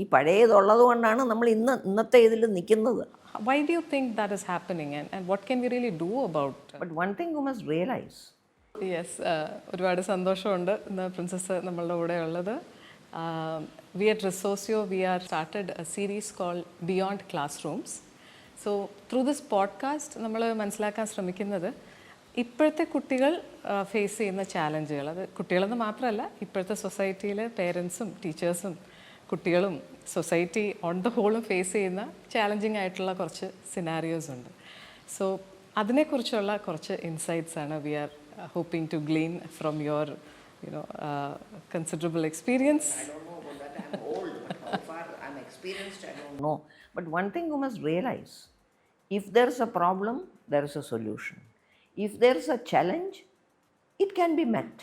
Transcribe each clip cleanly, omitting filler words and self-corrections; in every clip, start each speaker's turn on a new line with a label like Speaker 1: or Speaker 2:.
Speaker 1: ഈ പഴയതുള്ളത് കൊണ്ടാണ് നമ്മൾ ഇന്നത്തെ ഇതിൽ നിൽക്കുന്നത്.
Speaker 2: Why do you think that is happening, and what can we really do about it?
Speaker 1: But one thing you must realize.
Speaker 2: Yes, ഒരുപാട് സന്തോഷമുണ്ട് ഇന്ന് പ്രിൻസസ് നമ്മളുടെ കൂടെ ഉള്ളത്. We at Resorcio, we are started a series called Beyond Classrooms. So through this podcast നമ്മൾ മനസ്സിലാക്കാൻ ശ്രമിക്കുന്നത് ഇപ്പോഴത്തെ കുട്ടികൾ ഫേസ് ചെയ്യുന്ന ചാലഞ്ചുകൾ, അത് കുട്ടികളെന്ന് മാത്രമല്ല ഇപ്പോഴത്തെ സൊസൈറ്റിയിൽ പേരൻസും ടീച്ചേഴ്സും കുട്ടികളും സൊസൈറ്റി ഓൺ ദ ഹോളും ഫേസ് ചെയ്യുന്ന ചാലഞ്ചിങ് ആയിട്ടുള്ള കുറച്ച് സിനാരിയോസ് ഉണ്ട്. സോ അതിനെക്കുറിച്ചുള്ള കുറച്ച് ഇൻസൈറ്റ്സ് ആണ് we are hoping to glean from your considerable experience.
Speaker 1: I don't know about that. I'm old, but how far I'm experienced, I don't know. But one thing you must realize, if there's a problem, there is a solution. If there's a challenge, it can be met.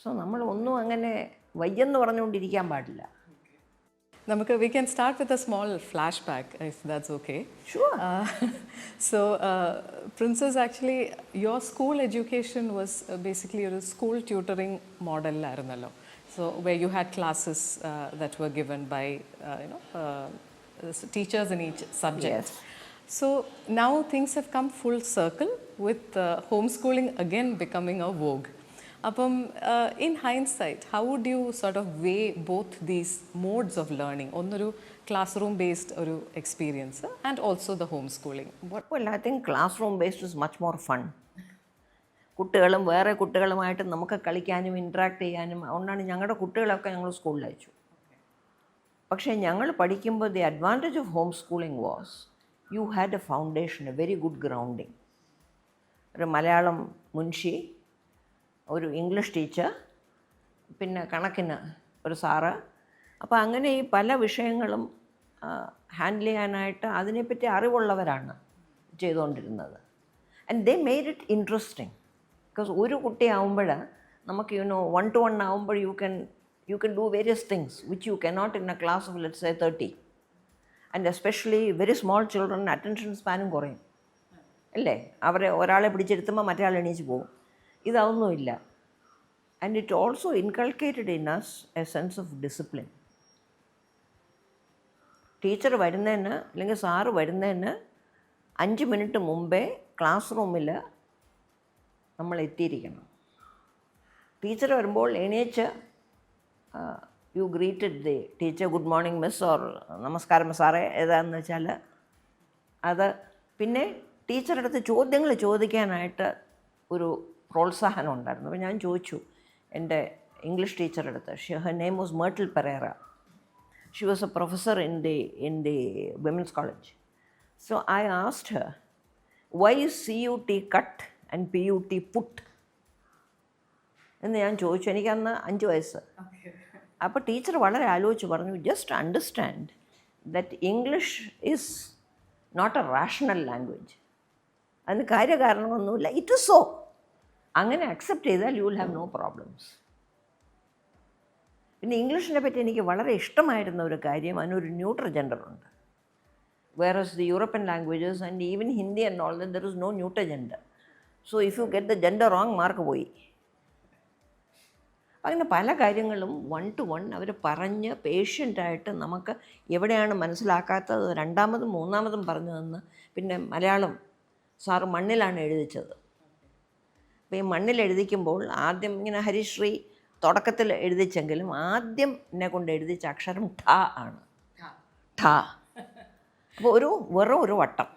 Speaker 1: So നമ്മൾ ഒന്നും അങ്ങനെ വയ്യെന്ന് പറഞ്ഞുകൊണ്ടിരിക്കാൻ പാടില്ല.
Speaker 2: We can start with a small flashback, if that's okay.
Speaker 1: Sure.
Speaker 2: So, Princess, actually, your school education was basically a school tutoring model, so where you had classes that were given by teachers in each subject.
Speaker 1: Yes.
Speaker 2: So now things have come full circle with homeschooling again becoming a vogue. In hindsight, how would you sort of weigh both these modes of learning, onnoru classroom based oru experience and also the homeschooling?
Speaker 1: Well, I think classroom based is much more fun. കുട്ടികളും വേറെ കുട്ടികളുമായിട്ട് നമുക്ക് കളിക്കാനും interact ചെയ്യാനും അതുകൊണ്ടാണ് ഞങ്ങളുടെ കുട്ടികളൊക്കെ ഞങ്ങൾ സ്കൂളിൽ അയച്ചു. പക്ഷേ ഞങ്ങൾ പഠിക്കുമ്പോൾ the advantage of home schooling was you had A foundation, A very good grounding. ഒരു മലയാളം മുൻഷി, ഒരു ഇംഗ്ലീഷ് ടീച്ചർ, പിന്നെ കണക്കിന് ഒരു സാറ്. അപ്പോൾ അങ്ങനെ ഈ പല വിഷയങ്ങളും ഹാൻഡിൽ ചെയ്യാനായിട്ട് അതിനെപ്പറ്റി അറിവുള്ളവരാണ് ചെയ്തുകൊണ്ടിരുന്നത്. And they made it interesting. Because ഒരു കുട്ടിയാവുമ്പോൾ നമുക്ക് വൺ ടു വൺ ആവുമ്പോൾ you can do various things which you cannot in a class of let's say 30. And especially very small children attention സ്പാനും കുറയും അല്ലേ. അവരെ ഒരാളെ പിടിച്ചെടുത്തുമ്പോൾ മറ്റേ ആൾ എണീച്ച് പോകും. ഇതൊന്നുമില്ല. And it also inculcated in us a sense of discipline. Teacher വരുന്നതിന് അല്ലെങ്കിൽ സാറ് വരുന്നതിന് 5 മിനിറ്റ് മുമ്പേ ക്ലാസ് റൂമിൽ നമ്മൾ എത്തിയിരിക്കണം. ടീച്ചർ വരുമ്പോൾ എണീച്ച് you greeted the teacher, good morning miss or നമസ്കാരം സാറേ ഏതാണെന്ന് വെച്ചാൽ അത്. പിന്നെ ടീച്ചറുടെ അടുത്ത് ചോദ്യങ്ങൾ ചോദിക്കാനായിട്ട് ഒരു പ്രോത്സാഹനം ഉണ്ടായിരുന്നു. അപ്പോൾ ഞാൻ ചോദിച്ചു എൻ്റെ ഇംഗ്ലീഷ് ടീച്ചറുടെ അടുത്ത്. Her name was Myrtle Pereira. She was a professor in the women's college. So I asked her, why is CUT cut and PUT put എന്ന് ഞാൻ ചോദിച്ചു. എനിക്കന്ന് 5 വയസ്സ്. അപ്പോൾ ടീച്ചർ വളരെ ആലോചിച്ച് പറഞ്ഞു, just understand that English is not a rational language. അതിന് കാര്യകാരണമൊന്നുമില്ല, ഇറ്റ് ഇസ് സോ. അങ്ങനെ അക്സെപ്റ്റ് ചെയ്താൽ you will have no problems. പിന്നെ ഇംഗ്ലീഷിനെ പറ്റി എനിക്ക് വളരെ ഇഷ്ടമായിരുന്ന ഒരു കാര്യം, അതിനൊരു ന്യൂട്രൽ ജെൻഡറുണ്ട്. whereas the European languages and even Hindi and all that, there is no neuter gender. So if you get the gender wrong, mark പോയി. അങ്ങനെ പല കാര്യങ്ങളും 1 to 1 അവർ പറഞ്ഞ് പേഷ്യൻ്റായിട്ട് നമുക്ക് എവിടെയാണ് മനസ്സിലാക്കാത്തത് രണ്ടാമതും മൂന്നാമതും പറഞ്ഞു തന്ന്. പിന്നെ മലയാളം സാറ് മണ്ണിലാണ് എഴുതിച്ചത്. അപ്പോൾ ഈ മണ്ണിൽ എഴുതിക്കുമ്പോൾ ആദ്യം ഇങ്ങനെ ഹരിശ്രീ തുടക്കത്തിൽ എഴുതിച്ചെങ്കിലും ആദ്യം എന്നെ കൊണ്ട് എഴുതിച്ച അക്ഷരം ഠ ആണ്. ഠ. അപ്പോൾ വെറും ഒരു വട്ടം.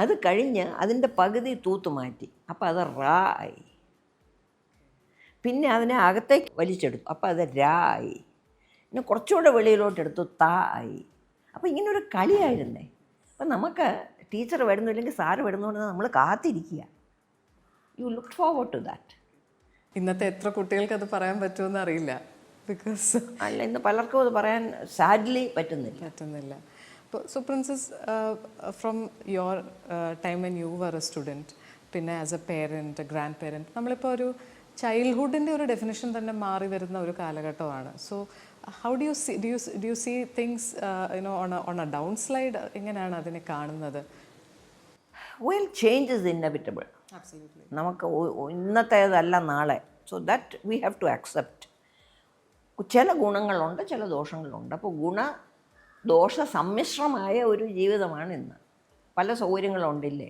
Speaker 1: അത് കഴിഞ്ഞ് അതിൻ്റെ പകുതി തൂത്ത് മാറ്റി. അപ്പോൾ അത് റാ ആയി. പിന്നെ അതിനെ അകത്തേക്ക് വലിച്ചെടുത്തു. അപ്പോൾ അത് രാ ആയി. പിന്നെ കുറച്ചുകൂടെ വെളിയിലോട്ടെടുത്തു ത ആയി. അപ്പോൾ ഇങ്ങനൊരു കളിയായിരുന്നേ. അപ്പം നമുക്ക് ടീച്ചർ വരുന്നില്ലെങ്കിൽ സാറ് വരുന്നതുകൊണ്ട് നമ്മൾ കാത്തിരിക്കുക. You look forward to that.
Speaker 2: ഇന്നത്തെ എത്ര കുട്ടികൾക്ക് അത് പറയാൻ പറ്റുമെന്ന് അറിയില്ല. ബിക്കോസ്
Speaker 1: അല്ല, ഇന്ന് പലർക്കും അത് പറയാൻ സാഡ്ലി പറ്റുന്നില്ല.
Speaker 2: So Princess, from your time when you were a student, പിന്നെ as A parent, A grand parent, നമ്മളിപ്പോൾ ഒരു ചൈൽഡ്ഹുഡിൻ്റെ ഒരു ഡെഫിനിഷൻ തന്നെ മാറി വരുന്ന ഒരു കാലഘട്ടമാണ്. So how do you see things on a down slide? എങ്ങനെയാണ് അതിനെ കാണുന്നത്?
Speaker 1: Well, change is inevitable. നമുക്ക് ഇന്നത്തേതല്ല നാളെ. So that we have to accept. ചില ഗുണങ്ങളുണ്ട്, ചില ദോഷങ്ങളുണ്ട്. അപ്പോൾ ദോഷ സമ്മിശ്രമായ ഒരു ജീവിതമാണ് ഇന്ന്. പല സൗകര്യങ്ങളുണ്ടില്ലേ.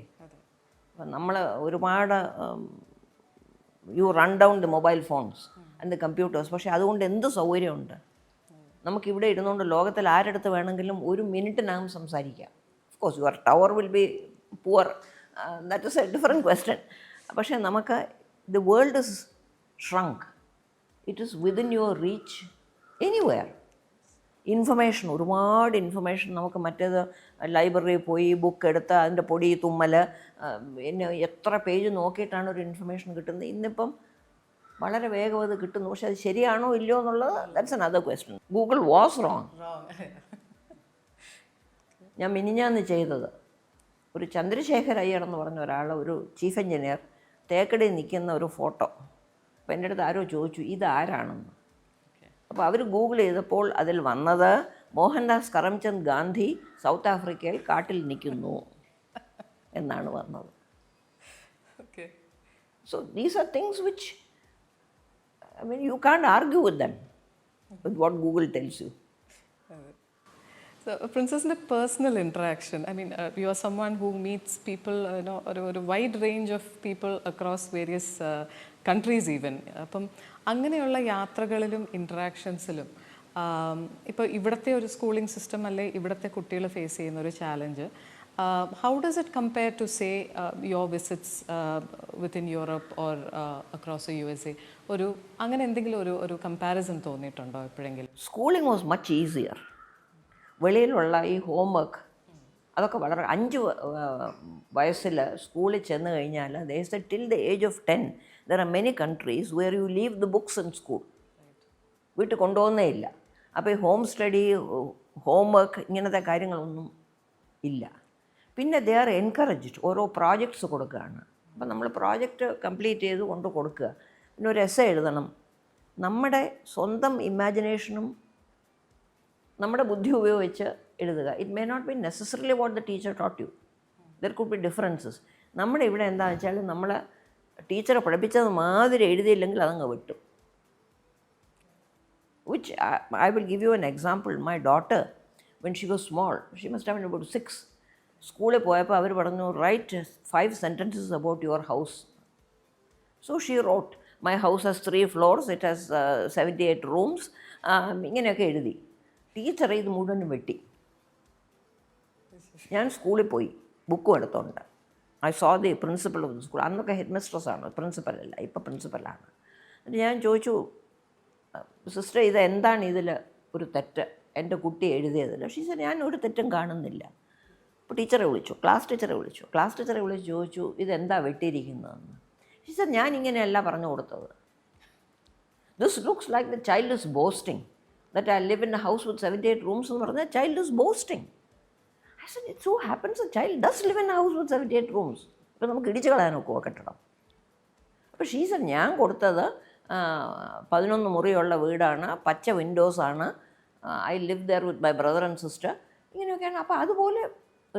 Speaker 1: അപ്പം നമ്മൾ ഒരുപാട് you run down the mobile phones and the computers. പക്ഷേ അതുകൊണ്ട് എന്ത് സൗകര്യമുണ്ട്? നമുക്കിവിടെ ഇരുന്നുകൊണ്ട് ലോകത്തിൽ ആരെടുത്ത് വേണമെങ്കിലും ഒരു മിനിറ്റിനകം സംസാരിക്കാം. Of course your tower will be poor, that is A different question. പക്ഷേ നമുക്ക് the world is shrunk, it is within your reach anywhere. Information, ഒരുപാട് ഇൻഫർമേഷൻ നമുക്ക് മറ്റേത് ലൈബ്രറിയിൽ പോയി ബുക്ക് എടുത്ത് അതിൻ്റെ പൊടി തുമ്മൽ എന്നെ എത്ര പേജ് നോക്കിയിട്ടാണ് ഒരു ഇൻഫർമേഷൻ കിട്ടുന്നത്. ഇന്നിപ്പം വളരെ വേഗം അത് കിട്ടുന്നു. പക്ഷെ അത് ശരിയാണോ ഇല്ലയോ എന്നുള്ളത് that's another question. Google was wrong. ഞാൻ മിനിഞ്ഞാന്ന് ചെയ്തത് ഒരു ചന്ദ്രശേഖർ അയ്യർ എന്ന് പറഞ്ഞ ഒരാൾ, ഒരു ചീഫ് എഞ്ചിനീയർ, തേക്കടിയിൽ നിൽക്കുന്ന ഒരു ഫോട്ടോ. അപ്പോൾ എൻ്റെ അടുത്ത് ആരോ ചോദിച്ചു ഇതാരാണെന്ന്. അപ്പോൾ അവർ ഗൂഗിൾ ചെയ്തപ്പോൾ അതിൽ വന്നത് മോഹൻദാസ് കരംചന്ദ് ഗാന്ധി സൗത്ത് ആഫ്രിക്കയിൽ കാട്ടിൽ നിൽക്കുന്നു എന്നാണ് വന്നത്. So these are things which I mean, you can't argue with them, with what Google tells you.
Speaker 2: So, Princess, in a personal interaction, I mean, you are someone who meets people, a wide range of people across various countries even. അപ്പം അങ്ങനെയുള്ള യാത്രകളിലും ഇൻട്രാക്ഷൻസിലും ഇപ്പോൾ ഇവിടുത്തെ ഒരു schooling system അല്ലെ ഇവിടുത്തെ കുട്ടികൾ face ചെയ്യുന്ന ഒരു challenge, how does it compare to say your visits within Europe or across the USA? ഒരു അങ്ങനെ എന്തെങ്കിലും ഒരു കമ്പാരിസൺ തോന്നിയിട്ടുണ്ടോ എപ്പോഴെങ്കിലും?
Speaker 1: Schooling was much easier. വെളിയിലുള്ള ഈ ഹോംവർക്ക് അതൊക്കെ വളരെ 5 വയസ്സിൽ സ്കൂളിൽ ചെന്ന് കഴിഞ്ഞാൽ they say till the age of 10 there are many countries where you leave the books in school. വീട്ടിൽ കൊണ്ടുപോകുന്നേ ഇല്ല. അപ്പോൾ ഈ ഹോം സ്റ്റഡി, ഹോംവർക്ക് ഇങ്ങനത്തെ കാര്യങ്ങളൊന്നും ഇല്ല. പിന്നെ ദേ ആർ എൻകറേജ്ഡ്, ഓരോ പ്രോജക്ട്സ് കൊടുക്കുകയാണ്. അപ്പം നമ്മൾ പ്രോജക്റ്റ് കംപ്ലീറ്റ് ചെയ്ത് കൊണ്ട് കൊടുക്കുക. പിന്നെ ഒരു എസ്സേ എഴുതണം. നമ്മുടെ സ്വന്തം ഇമാജിനേഷനും നമ്മുടെ ബുദ്ധി ഉപയോഗിച്ച് എഴുതുക. It may not be necessarily what the teacher taught you, there could be differences. നമ്മുടെ ഇവിടെ എന്താണെന്ന് വെച്ചാൽ നമ്മൾ ടീച്ചറെ പഠിപ്പിച്ചത് മാതിരി എഴുതിയില്ലെങ്കിൽ അതങ്ങ് വിട്ടു. Which I will give you an example. My daughter, when she was small, she must have been about 6. സ്കൂളിൽ പോയപ്പോൾ അവർ പറഞ്ഞു right 5 sentences about your house. So she wrote, my house has 3 floors, it has 78 rooms. ഇങ്ങനെയൊക്കെ എഴുതി. Teacher ഇത് മുഴുവനും വെട്ടി. ഞാൻ സ്കൂളിൽ പോയി ബുക്കും എടുത്തോണ്ട്. I so the principal of the school. അന്നൊക്കെ ഹെഡ് മിസ്ട്രസ്സാണ്, പ്രിൻസിപ്പലല്ല, ഇപ്പം പ്രിൻസിപ്പലാണ്. എന്നിട്ട് ഞാൻ ചോദിച്ചു, സിസ്റ്റർ ഇത് എന്താണ് ഇതിൽ ഒരു തെറ്റ് എൻ്റെ കുട്ടി എഴുതിയതിൽ? ഷീ സെഡ് ഞാൻ ഒരു തെറ്റും കാണുന്നില്ല. അപ്പോൾ ടീച്ചറെ വിളിച്ചു, ക്ലാസ് ടീച്ചറെ വിളിച്ച് ചോദിച്ചു ഇതെന്താ വെട്ടിയിരിക്കുന്നതെന്ന്. ഷീ സെഡ് ഞാൻ ഇങ്ങനെയല്ല പറഞ്ഞു കൊടുത്തത്. This looks like the child is bowstring that I live in A house with 78 rooms എന്ന് പറഞ്ഞാൽ child is bowstring. I said it so happens A child does live in A house with 78 rooms. അപ്പോൾ നമുക്ക് ഇടിച്ചു കളയാൻ ഒക്കുമോ കെട്ടിടം? അപ്പോൾ she said ഞാൻ കൊടുത്തത് 11 മുറിയുള്ള വീടാണ്, പച്ച വിൻഡോസാണ്, I live there with my brother and sister, ഇങ്ങനെയൊക്കെയാണ്. അപ്പോൾ അതുപോലെ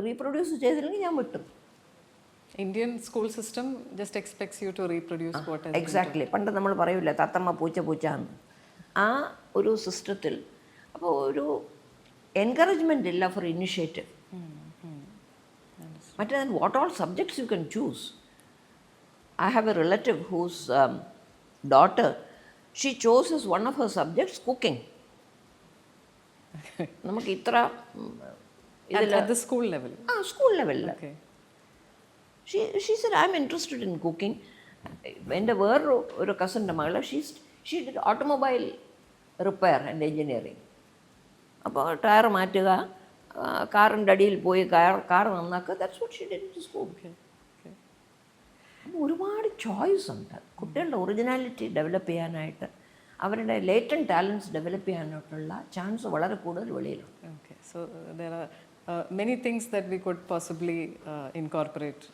Speaker 1: റീപ്രൊഡ്യൂസ് ചെയ്തില്ലെങ്കിൽ ഞാൻ വിട്ടു.
Speaker 2: Indian school system just expects you to reproduce what is
Speaker 1: exactly. പണ്ട് നമ്മൾ പറയൂല തത്തമ്മ പൂച്ച എന്ന്. ആ ഒരു സിസ്റ്റത്തിൽ അപ്പോൾ ഒരു എൻകറേജ്മെൻ്റ് ഇല്ല ഫോർ ഇനിഷ്യേറ്റീവ്. മറ്റേ what all subjects you can choose. I have a relative whose daughter, she chose as one of her subjects cooking. നമുക്ക് ഇത്ര
Speaker 2: at the school level?
Speaker 1: School ലെവലിൽ.
Speaker 2: Okay.
Speaker 1: She said I'm interested in cooking. എൻ്റെ വേറൊരു കസിൻ്റെ മകൾ she did automobile repair and engineering. അപ്പോൾ tyre മാറ്റുക, കാറിൻ്റെ അടിയിൽ പോയി കാർ നന്നാക്കുക, that's what she did in school. ഒരുപാട് ചോയ്സ് ഉണ്ട്. കുട്ടികളുടെ ഒറിജിനാലിറ്റി ഡെവലപ്പ് ചെയ്യാനായിട്ട്, അവരുടെ ലേറ്റൻറ്റ് ടാലൻസ് ഡെവലപ്പ് ചെയ്യാനായിട്ടുള്ള ചാൻസ് വളരെ കൂടുതൽ വെളിയിലുണ്ട്.
Speaker 2: Okay, so there are many things that we could possibly incorporate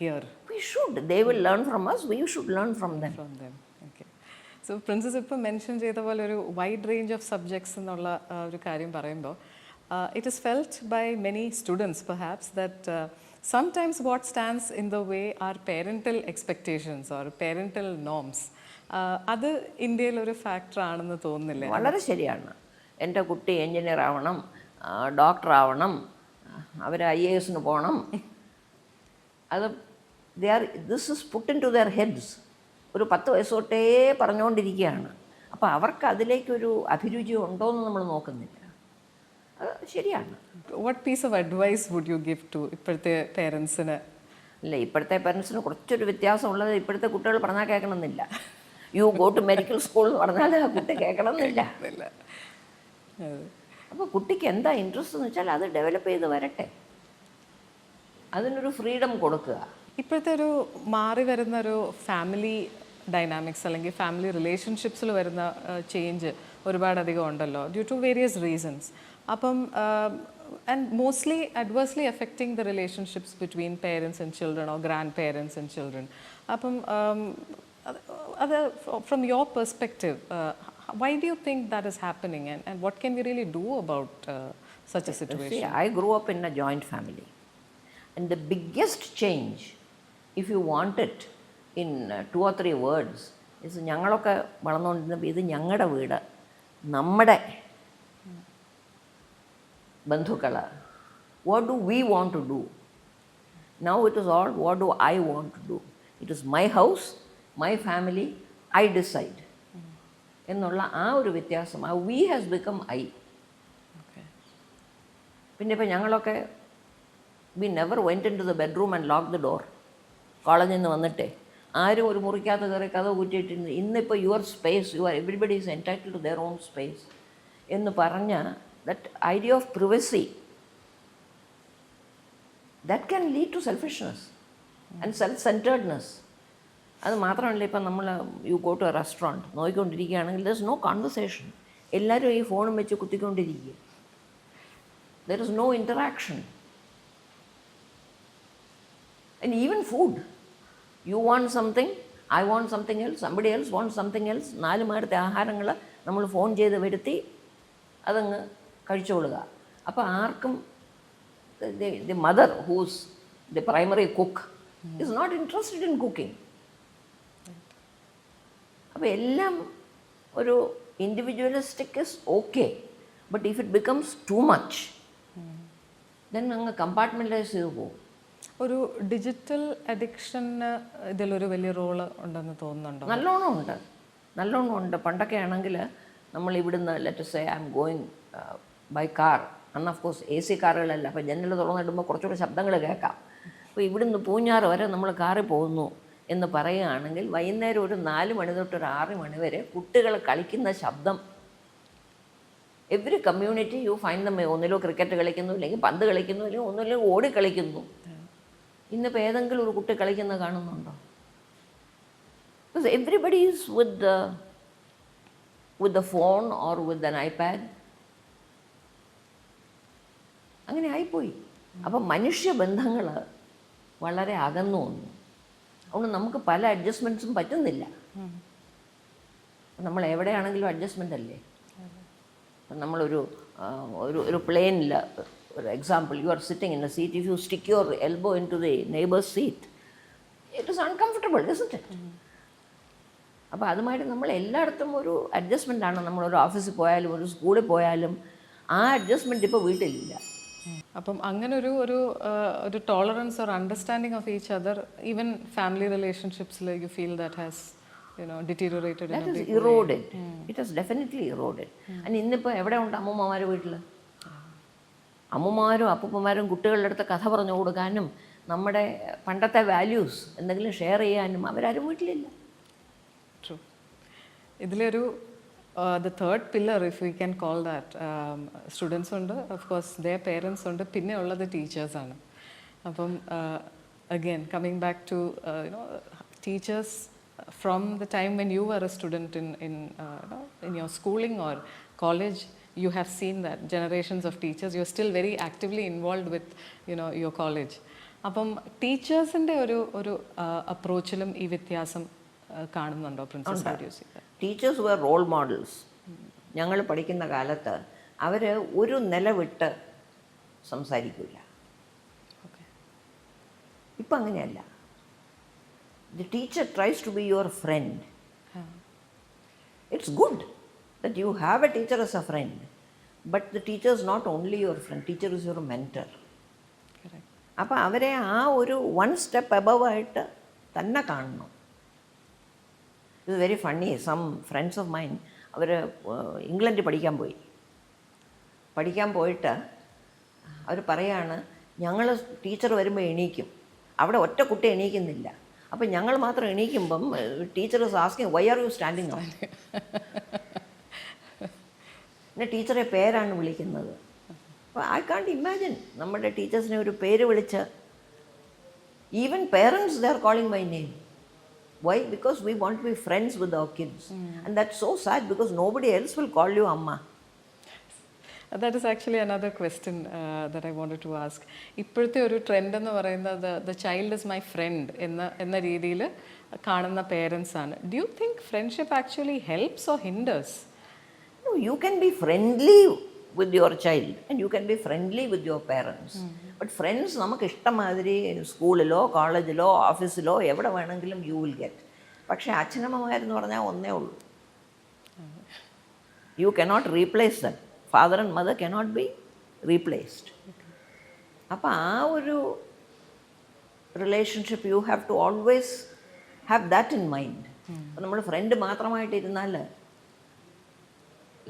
Speaker 2: here.
Speaker 1: We should. They will learn from us. We should learn from them.
Speaker 2: Okay. So Princess ഇപ്പോൾ mention ചെയ്ത പോലെ ഒരു wide range of subjects എന്നുള്ള ഒരു കാര്യം പറയുമ്പോൾ it is felt by many students perhaps that sometimes what stands in the way are parental expectations or parental norms. അത് ഇന്ത്യയിലൊരു ഫാക്ടറാണെന്ന് തോന്നുന്നില്ലേ?
Speaker 1: വളരെ ശരിയാണ്. എൻ്റെ കുട്ടി എൻജിനീയർ ആവണം, ഡോക്ടർ ആവണം, അവർ IAS പോകണം. അത് this is put into their heads. ഒരു 10 വയസ്സ് തൊട്ടേ പറഞ്ഞുകൊണ്ടിരിക്കുകയാണ്. അപ്പോൾ അവർക്ക് അതിലേക്കൊരു അഭിരുചി ഉണ്ടോ എന്ന് നമ്മൾ നോക്കുന്നില്ല. അത് ശരിയാണ്.
Speaker 2: What piece of advice would you give to ഇപ്പോഴത്തെ പേരൻസിന്?
Speaker 1: ഇല്ല, ഇപ്പോഴത്തെ പേരൻസിന് കുറച്ചൊരു വ്യത്യാസമുള്ളത്, ഇപ്പോഴത്തെ കുട്ടികൾ പറഞ്ഞാൽ കേൾക്കണമെന്നില്ല. You go to medical school എന്ന് പറഞ്ഞാൽ ആ കുട്ടി കേൾക്കണമെന്നില്ല. അപ്പോൾ കുട്ടിക്ക് എന്താ ഇൻട്രസ്റ്റ് എന്ന് വെച്ചാൽ അത് ഡെവലപ്പ് ചെയ്ത് വരട്ടെ, അതിനൊരു ഫ്രീഡം കൊടുക്കുക.
Speaker 2: ഇപ്പോഴത്തെ ഒരു മാറി വരുന്ന ഒരു ഫാമിലി ഡൈനാമിക്സ് അല്ലെങ്കിൽ ഫാമിലി റിലേഷൻഷിപ്സിൽ വരുന്ന ചേഞ്ച് ഒരുപാടധികം ഉണ്ടല്ലോ, ഡ്യൂ ടു വേരിയസ് റീസൺസ്. അപ്പം and mostly adversely affecting the relationships between parents and children or grand parents and children. അപ്പം അത് from your perspective, why do you think that is happening, and what can we really do about such a situation?
Speaker 1: See, I grew up in a joint family, and the biggest change, if you want it in 2 or 3 words, is ഞങ്ങളൊക്കെ വളർന്നുകൊണ്ടിരുന്നപ്പോൾ ഇത് ഞങ്ങളുടെ വീട്, നമ്മുടെ ബന്ധുക്കൾ, what do we want to do? Now it is all what do I want to do? It is my house, my family, I decide. എന്നുള്ള ആ ഒരു വ്യത്യാസം, ആ വി ഹാസ് ബിക്കം ഐ. പിന്നെ ഇപ്പം ഞങ്ങളൊക്കെ we never went into the bedroom and lock the door. കോളേജിൽ നിന്ന് വന്നിട്ടേ ആരും ഒരു മുറിക്കകത്ത് കയറി കഥ കുറ്റിയിട്ടിരുന്നു. ഇന്നിപ്പോൾ your space, everybody is entitled to their own space എന്ന് പറഞ്ഞ that idea of privacy, that can lead to selfishness and self centredness. അത് മാത്രമല്ല, ഇപ്പം നമ്മൾ you go to a restaurant നോക്കിക്കൊണ്ടിരിക്കുകയാണെങ്കിൽ ദർ ഇസ് നോ കോൺവെർസേഷൻ. എല്ലാവരും ഈ ഫോണും വെച്ച് കുത്തിക്കൊണ്ടിരിക്കുക. There is no interaction. And even food, you want something, I want something else, somebody else want something else. 4 നേരത്തെ ആഹാരങ്ങൾ നമ്മൾ ഫോൺ ചെയ്ത് വരുത്തി അതങ്ങ് കഴിച്ചോളുക. അപ്പോൾ ആർക്കും the mother whose the primary cook is not interested in cooking. അപ്പോൾ എല്ലാം ഒരു individualistic is okay, but if it becomes too much then അങ്ങ് കമ്പാർട്ട്മെൻറ്റലൈസ് ചെയ്ത് പോകും.
Speaker 2: ഒരു ഡിജിറ്റൽ അഡിക്ഷന് ഇതിലൊരു വലിയ റോള് ഉണ്ടെന്ന് തോന്നുന്നുണ്ടോ?
Speaker 1: നല്ലോണം ഉണ്ട്. പണ്ടൊക്കെ ആണെങ്കിൽ നമ്മൾ ഇവിടുന്ന് let say I'm going by car, അന്ന് ഓഫ് കോഴ്സ് AC കാറുകളല്ല, അപ്പോൾ ജനൽ തുറന്നിടുമ്പോൾ കുറച്ചുകൂടെ ശബ്ദങ്ങൾ കേൾക്കാം. അപ്പോൾ ഇവിടുന്ന് പൂഞ്ഞാറ് വരെ നമ്മൾ കാറിൽ പോകുന്നു എന്ന് പറയുകയാണെങ്കിൽ വൈകുന്നേരം ഒരു 4 മണി തൊട്ട് ഒരു 6 മണി വരെ കുട്ടികൾ കളിക്കുന്ന ശബ്ദം, every community you find them ഒന്നിലോ ക്രിക്കറ്റ് കളിക്കുന്നു, അല്ലെങ്കിൽ പന്ത് കളിക്കുന്നു, അല്ലെങ്കിൽ ഒന്നിലും ഓടി കളിക്കുന്നു. ഇന്നിപ്പോൾ ഏതെങ്കിലും ഒരു കുട്ടി കളിക്കുന്നത് കാണുന്നുണ്ടോ? Because everybody is with the phone or with an iPad. അങ്ങനെ ആയിപ്പോയി. അപ്പം മനുഷ്യബന്ധങ്ങൾ വളരെ അകന്നു വന്നു. അതുകൊണ്ട് നമുക്ക് പല അഡ്ജസ്റ്റ്മെൻറ്റ്സും പറ്റുന്നില്ല. നമ്മൾ എവിടെയാണെങ്കിലും അഡ്ജസ്റ്റ്മെൻ്റ് അല്ലേ. നമ്മളൊരു ഒരു പ്ലെയിനിൽ, ഒരു example, you are sitting in a seat, if you stick your elbow into the neighbour's seat, it is uncomfortable, isn't it? അപ്പോൾ അതുമായിട്ട് നമ്മൾ എല്ലായിടത്തും ഒരു അഡ്ജസ്റ്റ്മെൻ്റാണ്. നമ്മളൊരു ഓഫീസിൽ പോയാലും ഒരു സ്കൂളിൽ പോയാലും ആ അഡ്ജസ്റ്റ്മെൻറ്റ് ഇപ്പോൾ വീട്ടിലില്ല.
Speaker 2: അപ്പം അങ്ങനെ ഒരു tolerance or understanding of each other, even family റിലേഷൻഷിപ്സിൽ you feel that has deteriorated?
Speaker 1: That is eroded. It has definitely eroded. And ഇന്നിപ്പോൾ എവിടെ ഉണ്ട് അമ്മൂമ്മമാർ വീട്ടിൽ? അമ്മൂമ്മമാരും അപ്പൂപ്പന്മാരും കുട്ടികളുടെ അടുത്ത് കഥ പറഞ്ഞു കൊടുക്കാനും നമ്മുടെ പണ്ടത്തെ വാല്യൂസ് എന്തെങ്കിലും ഷെയർ ചെയ്യാനും അവരാരും വീട്ടിലില്ല.
Speaker 2: ട്രൂ. ഇതിലൊരു the third pillar, if we can call that, students ഉണ്ട്, of course their parents ഉണ്ട്, പിന്നെ ഉള്ളത് ടീച്ചേഴ്സ് ആണ്. അപ്പം again coming back to teachers, from the time when you were a student in your schooling or college, you have seen that generations of teachers, you are still very actively involved with your college. അപ്പം ടീച്ചേഴ്സിൻ്റെ ഒരു അപ്രോച്ചിലും ഈ വ്യത്യാസം കാണുന്നുണ്ടോ princess?
Speaker 1: Teachers were role models. ഞങ്ങൾ പഠിക്കുന്ന കാലത്ത് അവർ ഒരു നില വിട്ട് സംസാരിക്കില്ല. ഇപ്പം അങ്ങനെയല്ല. The teacher tries to be your friend. It's good that you have a teacher as a friend, but the teacher is not only your friend, teacher is your mentor. അപ്പോൾ അവരെ ആ ഒരു 1 step above ആയിട്ട് തന്നെ കാണണം. ഇത് very funny. Some friends of mine അവർ ഇംഗ്ലണ്ടിൽ പഠിക്കാൻ പോയിട്ട് അവർ പറയാണ്, ഞങ്ങൾ ടീച്ചർ വരുമ്പോൾ എണീക്കും, അവിടെ ഒറ്റ കുട്ടി എണീക്കുന്നില്ല, അപ്പം ഞങ്ങൾ മാത്രം എണീക്കുമ്പം teacher is asking why are you standing out. പിന്നെ ടീച്ചറെ പേരാണ് വിളിക്കുന്നത്. അപ്പോൾ ഐ കാൺട്ട് ഇമാജിൻ നമ്മുടെ ടീച്ചേഴ്സിനെ ഒരു പേര് വിളിച്ച്, even parents they are calling my name. Why? Because we want to be friends with our kids. And that's so sad because nobody else will call you Amma.
Speaker 2: That is actually another question that I wanted to ask. ഇപ്പോഴത്തെ ഒരു trend എന്ന് പറയുന്നത് the child is my friend എന്ന രീതിയിൽ കാണുന്ന parents ആണ്. Do you think friendship actually helps or hinders?
Speaker 1: No, you can be friendly with your child and you can be friendly with your parents. But friends നമുക്ക് ഇഷ്ടമാതിരി സ്കൂളിലോ കോളേജിലോ ഓഫീസിലോ എവിടെ വേണമെങ്കിലും you will get. പക്ഷേ അച്ഛനമ്മമാരെന്ന് പറഞ്ഞാൽ ഒന്നേ ഉള്ളൂ. You cannot replace them. Father and mother cannot be replaced. അപ്പോൾ ആ ഒരു relationship you have to always have that in mind. അപ്പോൾ നമ്മൾ ഫ്രണ്ട് മാത്രമായിട്ടിരുന്നാൽ,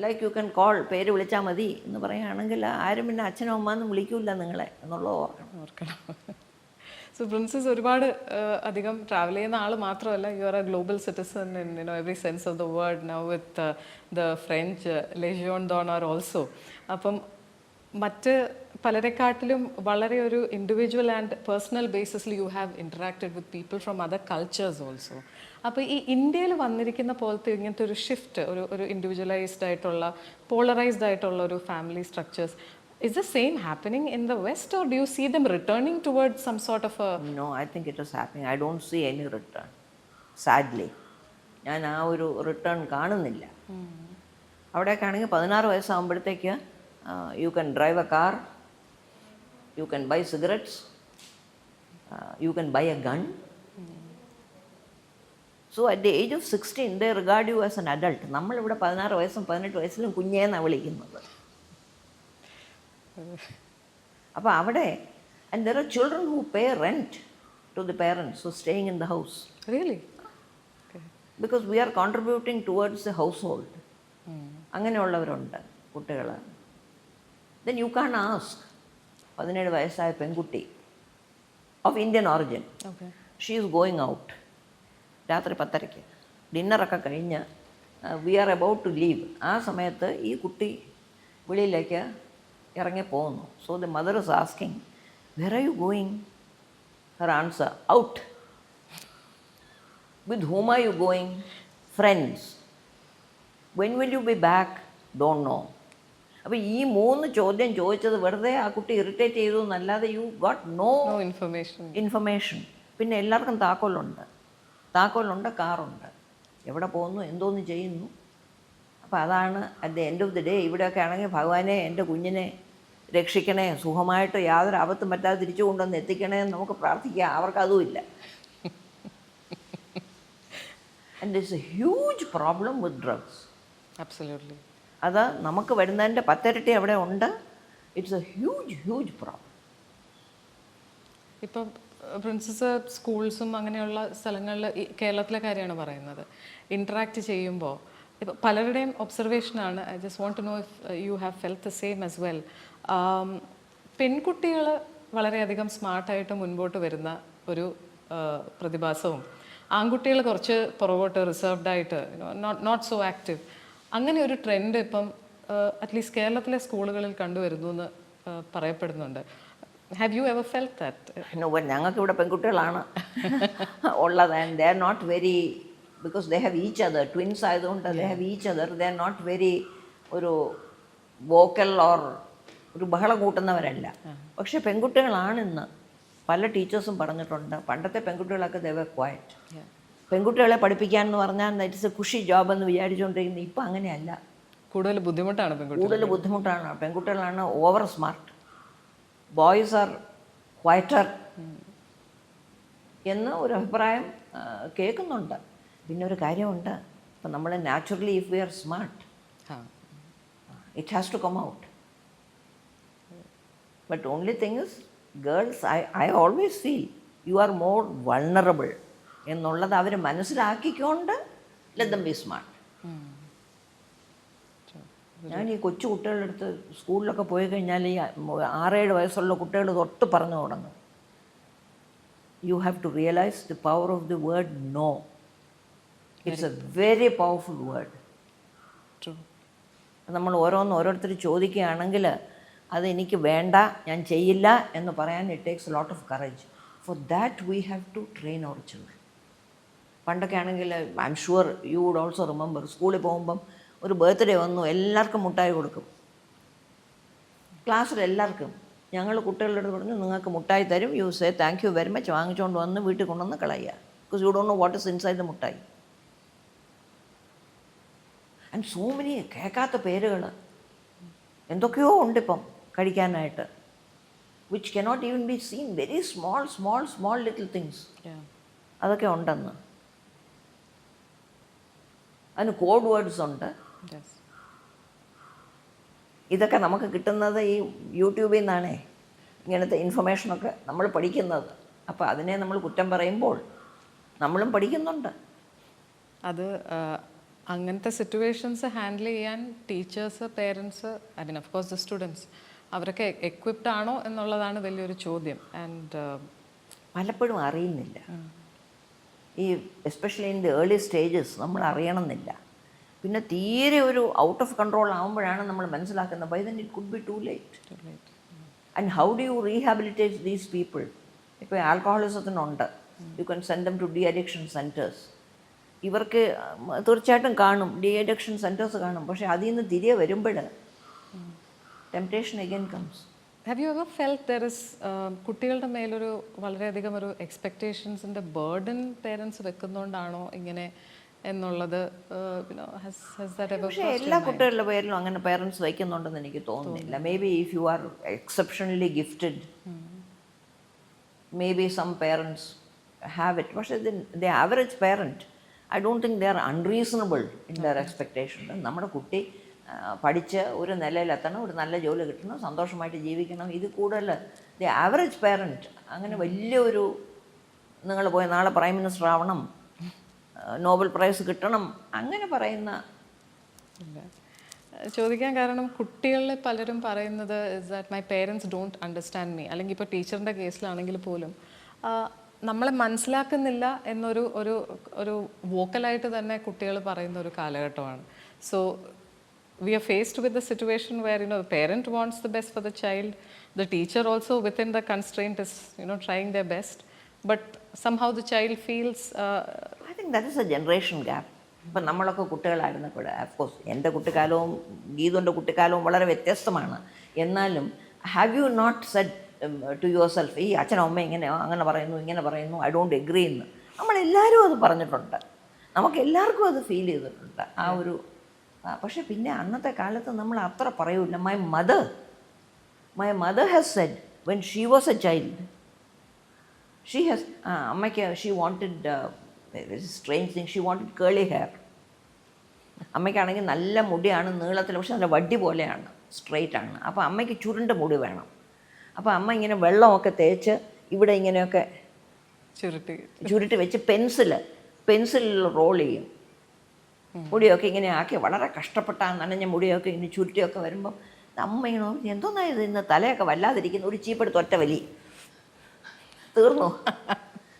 Speaker 1: ലൈക്ക് യു ക്യാൻ കോൾ, പേര് വിളിച്ചാൽ മതി എന്ന് പറയുകയാണെങ്കിൽ ആരും പിന്നെ അച്ഛനും അമ്മയെന്നും വിളിക്കില്ല നിങ്ങളെ എന്നുള്ളത് ഓർക്കണം.
Speaker 2: സോ പ്രിൻസസ് ഒരുപാട് അധികം ട്രാവൽ ചെയ്യുന്ന ആൾ മാത്രമല്ല, you are a global citizen in every sense of the word now with the French Legion d'Honneur also. അപ്പം മറ്റ് പലരെക്കാട്ടിലും വളരെ ഒരു ഇൻഡിവിജ്വൽ ആൻഡ് പേഴ്സണൽ ബേസിസിൽ you have interacted with people from other cultures also. അപ്പോൾ ഈ ഇന്ത്യയിൽ വന്നിരിക്കുന്ന പോലത്തെ ഇങ്ങനത്തെ ഒരു ഷിഫ്റ്റ്, ഒരു ഇൻഡിവിജ്വലൈസ്ഡ് ആയിട്ടുള്ള പോളറൈസ്ഡ് ആയിട്ടുള്ള ഒരു family structures, is the same happening in the West or do you see them returning towards some sort of a...
Speaker 1: No, I think it is happening. I don't see any return, sadly. ഞാൻ ആ ഒരു return കാണുന്നില്ല. അവിടേക്കാണെങ്കിൽ 16 വയസ്സാകുമ്പോഴത്തേക്ക് you can drive a car, you can buy cigarettes, you can buy a gun. So at the age of 16 they regard you as an adult. നമ്മളിവിടെ 16 വയസ്സും 18 വയസ്സിലും കുഞ്ഞേന്നാണ് വിളിക്കുന്നത്. അപ്പോൾ അവിടെ, and there are children who pay rent to the parents who are staying in the house.
Speaker 2: Really?
Speaker 1: Okay. Because we are contributing towards the household. അങ്ങനെയുള്ളവരുണ്ട് കുട്ടികൾ. Then you can't ask 17 വയസ്സായ പെൺകുട്ടി of Indian origin.
Speaker 2: Okay.
Speaker 1: She is going out. രാത്രി 10:30 ഡിന്നറൊക്കെ കഴിഞ്ഞ് we are about to leave. ആ സമയത്ത് ഈ കുട്ടി വെളിയിലേക്ക് ഇറങ്ങി പോകുന്നു. So the mother is asking, where are you going? Her answer, out. With whom are you going? Friends. When will you be back? Don't know. അപ്പോൾ ഈ 3 ചോദ്യം ചോദിച്ചത് വെറുതെ ആ കുട്ടി ഇറിറ്റേറ്റ് ചെയ്തു എന്നല്ലാതെ യു ഗോട്ട് നോ ഇൻഫർമേഷൻ. പിന്നെ എല്ലാവർക്കും താക്കോലുണ്ട്, കാറുണ്ട്, എവിടെ പോകുന്നു, എന്തോന്ന് ചെയ്യുന്നു. അപ്പോൾ അതാണ് at the end of the day. ഇവിടെയൊക്കെ ആണെങ്കിൽ ഭഗവാനെ എൻ്റെ കുഞ്ഞിനെ രക്ഷിക്കണേ, സുഖമായിട്ട് യാതൊരു ആപത്തും പറ്റാതെ തിരിച്ചു കൊണ്ടുവന്ന് എത്തിക്കണേ എന്ന് നമുക്ക് പ്രാർത്ഥിക്കാം. അവർക്കതുമില്ല. And it's a huge problem with drugs.
Speaker 2: Absolutely.
Speaker 1: അത് നമുക്ക് വരുന്നതിൻ്റെ 10 ഇരട്ടി അവിടെ ഉണ്ട്. It's a huge problem.
Speaker 2: ഇപ്പം പ്രിൻസസ് സ്കൂൾസും അങ്ങനെയുള്ള സ്ഥലങ്ങളിൽ, കേരളത്തിലെ കാര്യമാണ് പറയുന്നത്, ഇൻട്രാക്ട് ചെയ്യുമ്പോൾ ഇപ്പോൾ പലരുടെയും ഒബ്സർവേഷനാണ്. I just want to know if you have felt the same as well. പെൺകുട്ടികൾ വളരെയധികം സ്മാർട്ടായിട്ട് മുൻപോട്ട് വരുന്ന ഒരു പ്രതിഭാസവും ആൺകുട്ടികൾ കുറച്ച് പുറകോട്ട് റിസർവ്ഡായിട്ട്, നോട്ട് സോ ആക്റ്റീവ്, അങ്ങനെ ഒരു ട്രെൻഡ് ഇപ്പം അറ്റ്ലീസ്റ്റ് കേരളത്തിലെ സ്കൂളുകളിൽ കണ്ടുവരുന്നു എന്ന് പറയപ്പെടുന്നുണ്ട്. Have you ever felt that?
Speaker 1: No, ഞങ്ങൾക്ക് ഇവിടെ പെൺകുട്ടികളാണ് ഉള്ളത്. And they are not very, because they have each other, twins ആയതുകൊണ്ട് they have each other. They are not very ഒരു വോക്കൽ ഓർ ഒരു ബഹളം കൂട്ടുന്നവരല്ല. പക്ഷേ പെൺകുട്ടികളാണിന്ന്. പല ടീച്ചേഴ്സും പറഞ്ഞിട്ടുണ്ട്, പണ്ടത്തെ പെൺകുട്ടികളൊക്കെ ദേ വർ ക്വയറ്റ്. പെൺകുട്ടികളെ പഠിപ്പിക്കാൻ എന്ന് പറഞ്ഞാൽ ഇറ്റ്സ് എ കുഷി ജോബ് എന്ന് വിചാരിച്ചുകൊണ്ടിരിക്കുന്നത്. ഇപ്പം അങ്ങനെയല്ല,
Speaker 2: കൂടുതൽ ബുദ്ധിമുട്ടാണ്.
Speaker 1: പെൺകുട്ടികളാണ് over smart. Boys are quieter എന്ന് ഒരു അഭിപ്രായം കേൾക്കുന്നുണ്ട്. പിന്നെ ഒരു കാര്യമുണ്ട്, അപ്പം നമ്മൾ naturally if we are smart it has to come out. But only thing is, girls, I always feel you are more vulnerable എന്നുള്ളത് അവർ മനസ്സിലാക്കിക്കൊണ്ട് let them be smart. ഞാൻ ഈ കൊച്ചു കുട്ടികളുടെ അടുത്ത് സ്കൂളിലൊക്കെ പോയി കഴിഞ്ഞാൽ ഈ 6-7 വയസ്സുള്ള കുട്ടികൾ തൊട്ട് പറഞ്ഞു തുടങ്ങും. You have to realize the power of the word no. It's a very powerful word.
Speaker 2: True.
Speaker 1: നമ്മൾ ഓരോരുത്തർ ചോദിക്കുകയാണെങ്കിൽ അത് എനിക്ക് വേണ്ട, ഞാൻ ചെയ്യില്ല എന്ന് പറയാൻ it takes lot of courage. For that we have to train our children. പണ്ടൊക്കെ ആണെങ്കിൽ I'm sure you would also remember, സ്കൂളിൽ പോകുമ്പം ഒരു ബർത്ത്ഡേ വന്നു, എല്ലാവർക്കും മുട്ടായി കൊടുക്കും. ക്ലാസ്സിൽ എല്ലാവർക്കും. ഞങ്ങൾ കുട്ടികളുടെ അടുത്ത് പറഞ്ഞു നിങ്ങൾക്ക് മുട്ടായി തരും, you say thank you very much, വാങ്ങിച്ചുകൊണ്ട് വന്ന് വീട്ടിൽ കൊണ്ടുവന്ന് കളയുക. Because you don't know what is inside the മുട്ടായി. ആൻഡ് സോ മെനി കേൾക്കാത്ത പേരുകൾ എന്തൊക്കെയോ ഉണ്ടിപ്പം കഴിക്കാനായിട്ട്, which cannot even be seen. Very small little things അതൊക്കെ ഉണ്ടെന്ന്. അതിന് കോഡ് വേർഡ്സ് ഉണ്ട്. ഇതൊക്കെ നമുക്ക് കിട്ടുന്നത് ഈ യൂട്യൂബിൽ നിന്നാണേ, ഇങ്ങനത്തെ ഇൻഫർമേഷനൊക്കെ നമ്മൾ പഠിക്കുന്നത്. അപ്പോൾ അതിനെ നമ്മൾ കുറ്റം പറയുമ്പോൾ നമ്മളും പഠിക്കുന്നുണ്ട്.
Speaker 2: അത് അങ്ങനത്തെ സിറ്റുവേഷൻസ് ഹാൻഡിൽ ചെയ്യാൻ teachers, parents, I mean of course the students, അവരൊക്കെ എക്വിപ്ഡ് ആണോ എന്നുള്ളതാണ് വലിയൊരു ചോദ്യം. ആൻഡ്
Speaker 1: പലപ്പോഴും അറിയുന്നില്ല. ഈ especially in the early stages നമ്മൾ അറിയണമെന്നില്ല. പിന്നെ തീരെ ഒരു ഔട്ട് ഓഫ് കൺട്രോൾ ആകുമ്പോഴാണ് നമ്മൾ മനസ്സിലാക്കുന്നത് by then it could be too late. And how do you rehabilitate these people? ഇപ്പോൾ ആൽക്കഹോളിസത്തിനുണ്ട്, you can send them to the addiction centres. ഇവർക്ക് തീർച്ചയായിട്ടും കാണും, ഡി അഡിക്ഷൻ സെൻറ്റേഴ്സ് കാണും. പക്ഷേ അതിൽ നിന്ന് തിരികെ വരുമ്പോൾ temptation again comes.
Speaker 2: Have you ever felt there is കുട്ടികളുടെ മേലൊരു വളരെയധികം ഒരു എക്സ്പെക്റ്റേഷൻസിൻ്റെ ബേർഡൻ പേരൻസ് വെക്കുന്നതുകൊണ്ടാണോ ഇങ്ങനെ എന്നുള്ളത്?
Speaker 1: പക്ഷേ എല്ലാ കുട്ടികളുടെ പേരിലും അങ്ങനെ പേരൻസ് വയ്ക്കുന്നുണ്ടെന്ന് എനിക്ക് തോന്നുന്നില്ല. Maybe if you are exceptionally gifted, maybe some parents have it. പക്ഷേ the average parent, I don't think they are unreasonable in their expectation. നമ്മുടെ കുട്ടി പഠിച്ച് ഒരു നിലയിലെത്തണം, ഒരു നല്ല ജോലി കിട്ടണം, സന്തോഷമായിട്ട് ജീവിക്കണം. ഇത് കൂടുതൽ ദി ആവറേജ് പേരൻറ്റ് അങ്ങനെ വലിയൊരു നിങ്ങൾ പോയി നാളെ പ്രൈം മിനിസ്റ്റർ ആവണം, നോബൽ പ്രൈസ് കിട്ടണം, അങ്ങനെ പറയുന്ന
Speaker 2: ചോദിക്കാൻ കാരണം കുട്ടികളിൽ പലരും പറയുന്നത് is that my parents don't understand me. അല്ലെങ്കിൽ ഇപ്പോൾ ടീച്ചറിൻ്റെ കേസിലാണെങ്കിൽ പോലും നമ്മളെ മനസ്സിലാക്കുന്നില്ല എന്നൊരു ഒരു ഒരു വോക്കലായിട്ട് തന്നെ കുട്ടികൾ പറയുന്ന ഒരു കാലഘട്ടമാണ്. So we are faced with the situation where the parent wants the best for the child, the teacher also within the constraint is trying their best, but somehow the child feels
Speaker 1: I think that is a generation gap. ഇപ്പം നമ്മളൊക്കെ കുട്ടികളായിരുന്നപ്പോൾ, of course എൻ്റെ കുട്ടിക്കാലവും ഗീതുവിൻ്റെ കുട്ടിക്കാലവും വളരെ വ്യത്യസ്തമാണ്. എന്നാലും have you not said to yourself, ഈ അച്ഛനും അമ്മ അങ്ങനെ പറയുന്നു, ഇങ്ങനെ പറയുന്നു, ഐ ഡോണ്ട് എഗ്രി എന്ന് നമ്മളെല്ലാവരും അത് പറഞ്ഞിട്ടുണ്ട്. നമുക്ക് എല്ലാവർക്കും അത് ഫീൽ ചെയ്തിട്ടുണ്ട് ആ ഒരു. പക്ഷേ പിന്നെ അന്നത്തെ കാലത്ത് നമ്മൾ അത്ര പറയൂല. My mother has said when she was a child, she has അമ്മയ്ക്ക് she wanted strange thing, she wanted curly hair. അമ്മയ്ക്കാണെങ്കിൽ നല്ല മുടിയാണ്, നീളത്തിൽ, പക്ഷെ നല്ല വടി പോലെയാണ്, സ്ട്രെയിറ്റ് ആണ്. അപ്പോൾ അമ്മയ്ക്ക് ചുരുണ്ട മുടി വേണം. അപ്പോൾ അമ്മ ഇങ്ങനെ വെള്ളമൊക്കെ തേച്ച് ഇവിടെ ഇങ്ങനെയൊക്കെ ചുരുട്ടി വെച്ച് പെൻസിലിൽ റോൾ ചെയ്യും. മുടിയൊക്കെ ഇങ്ങനെ ആക്കി വളരെ കഷ്ടപ്പെട്ട നനഞ്ഞ മുടിയൊക്കെ ഇങ്ങനെ ചുരുട്ടിയൊക്കെ വരുമ്പം അമ്മ ഇങ്ങനെ എന്തോന്നായത് ഇന്ന് തലയൊക്കെ വല്ലാതിരിക്കുന്നു, ഒരു ചീപ്പെടുത്ത് ഒറ്റ വലി തീർന്നു.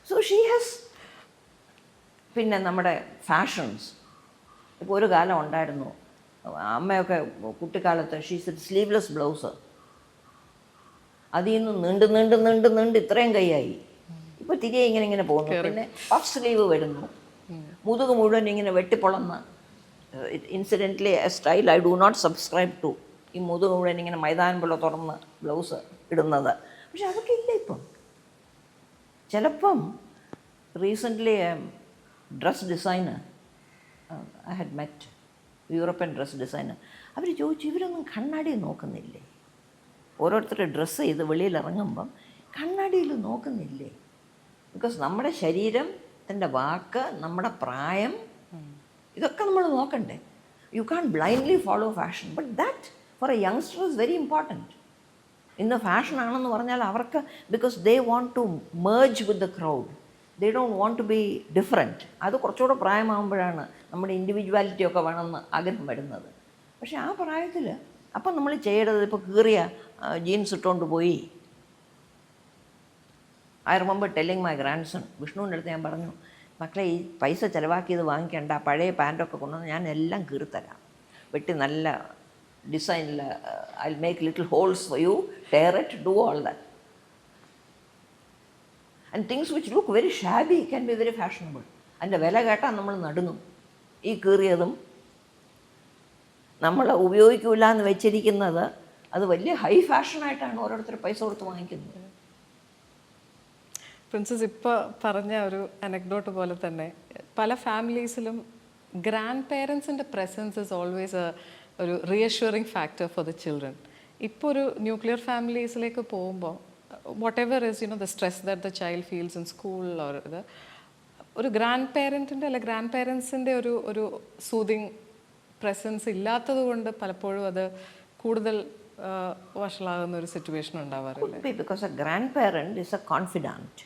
Speaker 1: So she has. പിന്നെ നമ്മുടെ ഫാഷൻസ്, ഇപ്പോൾ ഒരു കാലം ഉണ്ടായിരുന്നു അമ്മയൊക്കെ കുട്ടിക്കാലത്ത് ഷീസ് സ്ലീവ്ലെസ് ബ്ലൗസ്, അതിൽ നിന്ന് നീണ്ട് ഇത്രയും കൈയായി. ഇപ്പോൾ തിരികെ ഇങ്ങനെ പോകുന്നു. പിന്നെ പഫ് സ്ലീവ് വരുന്നു, മുതുക് മുഴുവൻ ഇങ്ങനെ വെട്ടിപ്പൊളന്ന്. Incidentally a style I do not subscribe to, ഈ മുതുക് മുഴുവൻ ഇങ്ങനെ മൈതാനം പോലെ തുറന്ന് ബ്ലൗസ് ഇടുന്നത്. പക്ഷെ അതൊക്കെ ഇല്ല ഇപ്പം. ചിലപ്പം recently dress designer I had met, European dress designer, അവർ ചോദിച്ചു ഇവരൊന്നും കണ്ണാടി നോക്കുന്നില്ലേ? ഓരോരുത്തരുടെ ഡ്രസ്സ് ചെയ്ത് വെളിയിലിറങ്ങുമ്പം കണ്ണാടിയിൽ നോക്കുന്നില്ലേ? ബിക്കോസ് നമ്മുടെ ശരീരം, എൻ്റെ വാക്ക്, നമ്മുടെ പ്രായം, ഇതൊക്കെ നമ്മൾ നോക്കണ്ടേ. You can't blindly follow fashion, but that for a youngster is very important. ഇന്ന് ഫാഷനാണെന്ന് പറഞ്ഞാൽ അവർക്ക്, because they want to merge with the crowd, they don't want to be different. അത് കുറച്ചുകൂടെ പ്രായമാകുമ്പോഴാണ് നമ്മുടെ ഇൻഡിവിജ്വാലിറ്റി ഒക്കെ വേണമെന്ന് ആഗ്രഹം വരുന്നത്. പക്ഷേ ആ പ്രായത്തിൽ അപ്പം നമ്മൾ ചെയ്യേണ്ടത്, ഇപ്പോൾ കീറിയ ജീൻസ് ഇട്ടുകൊണ്ട് പോയി. I remember telling my grandson, വിഷ്ണുവിൻ്റെ അടുത്ത് ഞാൻ പറഞ്ഞു, മക്കളെ ഈ പൈസ ചിലവാക്കിയത് വാങ്ങിക്കേണ്ട, പഴയ പാൻറ്റൊക്കെ കൊണ്ടുവന്ന് ഞാൻ എല്ലാം കീറിത്തരാം, വെട്ടി നല്ല ഡിസൈനിൽ, I make little holes for you, tear it, do all that. And things which look very shabby can be very fashionable. അതിൻ്റെ വില കേട്ടാൽ നമ്മൾ നടുങ്ങും. ഈ കീറിയതും നമ്മൾ ഉപയോഗിക്കില്ല എന്ന് വെച്ചിരിക്കുന്നത് അത് വലിയ ഹൈ ഫാഷനായിട്ടാണ് ഓരോരുത്തർ പൈസ കൊടുത്ത് വാങ്ങിക്കുന്നത്.
Speaker 2: പ്രിൻസസ് ഇപ്പോൾ പറഞ്ഞ ഒരു അനക്ഡോട്ട് പോലെ തന്നെ പല ഫാമിലീസിലും ഗ്രാൻഡ് പേരൻസിൻ്റെ പ്രസൻസ് ഇസ് ഓൾവേസ് ഒരു റിയഷ്യൂറിങ് ഫാക്ടർ ഫോർ ദ ചിൽഡ്രൻ. ഇപ്പോൾ ഒരു ന്യൂക്ലിയർ ഫാമിലീസിലേക്ക് പോകുമ്പോൾ what ever is you know the stress that the child feels in school or ഇത്, ഒരു ഗ്രാൻഡ് പേരൻറ്റിൻ്റെ അല്ലെ ഗ്രാൻഡ് പേരൻസിൻ്റെ ഒരു സൂതിങ് പ്രസൻസ് ഇല്ലാത്തത് കൊണ്ട് പലപ്പോഴും അത് കൂടുതൽ വഷളാകുന്ന ഒരു സിറ്റുവേഷൻ ഉണ്ടാവാറില്ല.
Speaker 1: Because a grandparent is a confidant.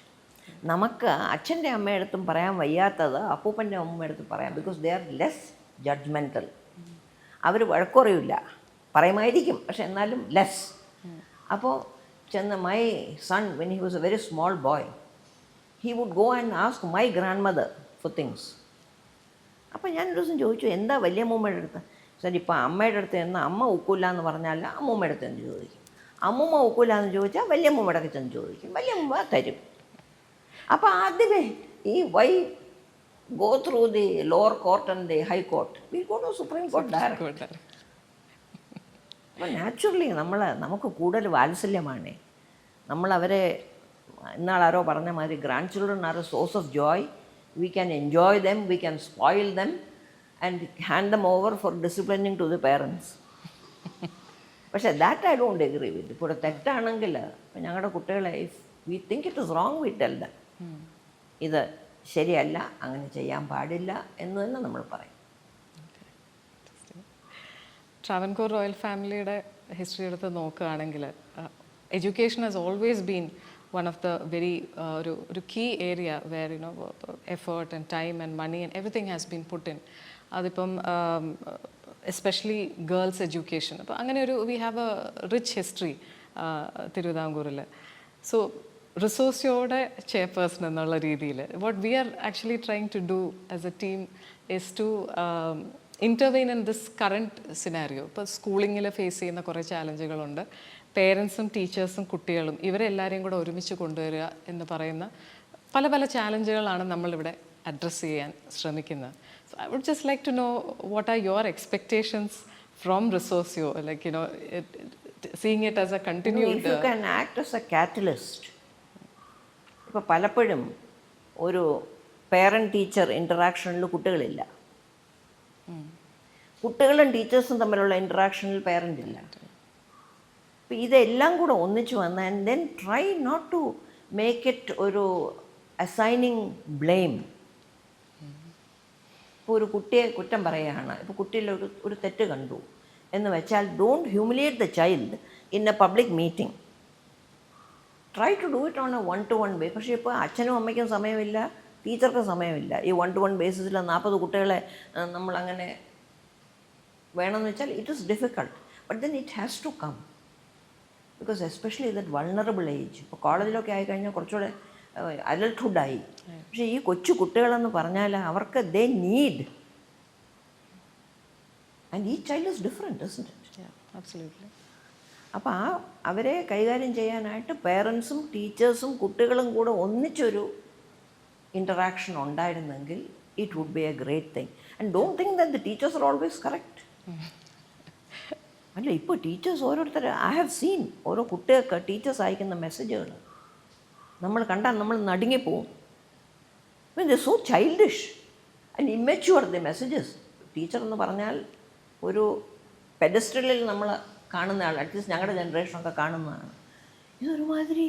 Speaker 1: നമുക്ക് അച്ഛൻ്റെ അമ്മയടുത്തും പറയാൻ വയ്യാത്തത് അപ്പൂപ്പൻ്റെ അമ്മയടുത്ത് പറയാം. Because they are less judgmental. അവർ വഴക്കുറയില്ല, പറയുമായിരിക്കും, പക്ഷെ എന്നാലും ലെസ്. അപ്പോൾ ചെന്ന് my son when he was a very small boy, he would go and ask my grandmother for things. അപ്പോൾ ഞാൻ ഒരു ദിവസം ചോദിച്ചു, എന്താ വലിയ അമ്മൂമ്മയുടെ അടുത്ത്? സാർ ഇപ്പോൾ അമ്മയുടെ അടുത്ത് എന്ന് അമ്മ ഉക്കൂല എന്ന് പറഞ്ഞാൽ അമ്മൂമ്മയുടെ അടുത്ത് എന്ന് ചോദിക്കും. അമ്മൂമ്മ ഉക്കൂല എന്ന് ചോദിച്ചാൽ വലിയ അമ്മൂമ്മയുടെ അടുത്ത് ചെന്ന് ചോദിക്കും, വലിയ അമ്മൂമ്മ തരും. അപ്പോൾ ആദ്യമേ ഈ why go through the lower court and the high court, we go to supreme court direct. അപ്പോൾ നാച്ചുറലി നമുക്ക് കൂടുതൽ വാത്സല്യമാണ്. നമ്മളവരെ, ഇന്നാളാരോ പറഞ്ഞ മാതിരി, grandchildren are a source of joy. We can enjoy them, we can spoil them and hand them over for disciplining to the parents. പക്ഷേ that I don't agree with. ഇപ്പോൾ തെറ്റാണെങ്കിൽ ഇപ്പം ഞങ്ങളുടെ കുട്ടികളെ, if we think it is wrong, V tell them ഇത് ശരിയല്ല, അങ്ങനെ ചെയ്യാൻ പാടില്ല എന്ന് തന്നെ നമ്മൾ പറയും.
Speaker 2: ട്രാവൻകൂർ റോയൽ ഫാമിലിയുടെ ഹിസ്റ്ററി എടുത്ത് നോക്കുകയാണെങ്കിൽ education has always been one of the very ഒരു key area where you know effort and time and money and everything has been put in. അതിപ്പം എസ്പെഷ്യലി ഗേൾസ് എഡ്യൂക്കേഷൻ. അപ്പോൾ അങ്ങനെ ഒരു we have a rich history തിരുവിതാംകൂറിൽ. So റിസോഴ്സിയോടെ chairperson എന്നുള്ള രീതിയിൽ what we are actually trying to do as a team is to intervene in this current scenario. ഇപ്പോൾ സ്കൂളിങ്ങിൽ ഫേസ് ചെയ്യുന്ന കുറേ ചാലഞ്ചുകളുണ്ട്. പേരൻസും ടീച്ചേഴ്സും കുട്ടികളും ഇവരെല്ലാവരെയും കൂടെ ഒരുമിച്ച് കൊണ്ടുവരിക എന്ന് പറയുന്ന പല പല ചാലഞ്ചുകളാണ് നമ്മളിവിടെ അഡ്രസ്സ് ചെയ്യാൻ ശ്രമിക്കുന്നത്. So I would just like to know what are your expectations from റിസോഴ്സിയോ, like you know seeing it as a continued.
Speaker 1: If you can act as a catalyst. ഇപ്പോൾ പലപ്പോഴും ഒരു പേരൻറ്റ് ടീച്ചർ ഇൻറ്ററാക്ഷനിൽ കുട്ടികളില്ല, കുട്ടികളും ടീച്ചേഴ്സും തമ്മിലുള്ള ഇൻറ്ററാക്ഷനിൽ പേരൻ്റ് ഇല്ല. അപ്പോൾ ഇതെല്ലാം കൂടെ ഒന്നിച്ച് വന്ന് and then try not to make it ഒരു അസൈനിങ് ബ്ലെയിം. ഇപ്പോൾ ഒരു കുട്ടിയെ കുറ്റം പറയുകയാണ്, ഇപ്പോൾ കുട്ടിയിൽ ഒരു തെറ്റ് കണ്ടു എന്ന് വെച്ചാൽ don't humiliate the child in a public meeting. Try to do it on a 1-to-1 base. പക്ഷേ ഇപ്പോൾ അച്ഛനും അമ്മയ്ക്കും സമയമില്ല, ടീച്ചർക്കും സമയമില്ല. ഈ 1-to-1 ബേസിസിൽ 40 കുട്ടികളെ നമ്മളങ്ങനെ വേണമെന്ന് വെച്ചാൽ it is difficult. But then it has to come. Because especially that vulnerable age, ഇപ്പോൾ കോളേജിലൊക്കെ ആയിക്കഴിഞ്ഞാൽ കുറച്ചുകൂടെ അഡൽട്ട്ഹുഡായി. പക്ഷേ ഈ കൊച്ചു കുട്ടികളെന്ന് പറഞ്ഞാൽ അവർക്ക് they need, and the child is different, isn't it?
Speaker 2: Absolutely.
Speaker 1: അപ്പോൾ അവരെ കൈകാര്യം ചെയ്യാനായിട്ട് പേരൻസും ടീച്ചേഴ്സും കുട്ടികളും കൂടെ ഒന്നിച്ചൊരു ഇൻറ്ററാക്ഷൻ ഉണ്ടായിരുന്നെങ്കിൽ it would be a great thing. And don't think that the teachers are always correct. അല്ല, ഇപ്പോൾ ടീച്ചേഴ്സ് ഓരോരുത്തർ, ഐ ഹാവ് സീൻ ഓരോ കുട്ടികൾക്ക് ടീച്ചേഴ്സ് അയക്കുന്ന മെസ്സേജുകൾ നമ്മൾ കണ്ടാൽ നമ്മൾ നടുങ്ങിപ്പോവും. Mean the so childish and immature the messages. Teacher എന്ന് പറഞ്ഞാൽ ഒരു പെഡസ്ട്രലിൽ നമ്മൾ കാണുന്നതാണ്, അറ്റ്ലീസ്റ്റ് ഞങ്ങളുടെ ജനറേഷനൊക്കെ കാണുന്നതാണ്. ഇതൊരുമാതിരി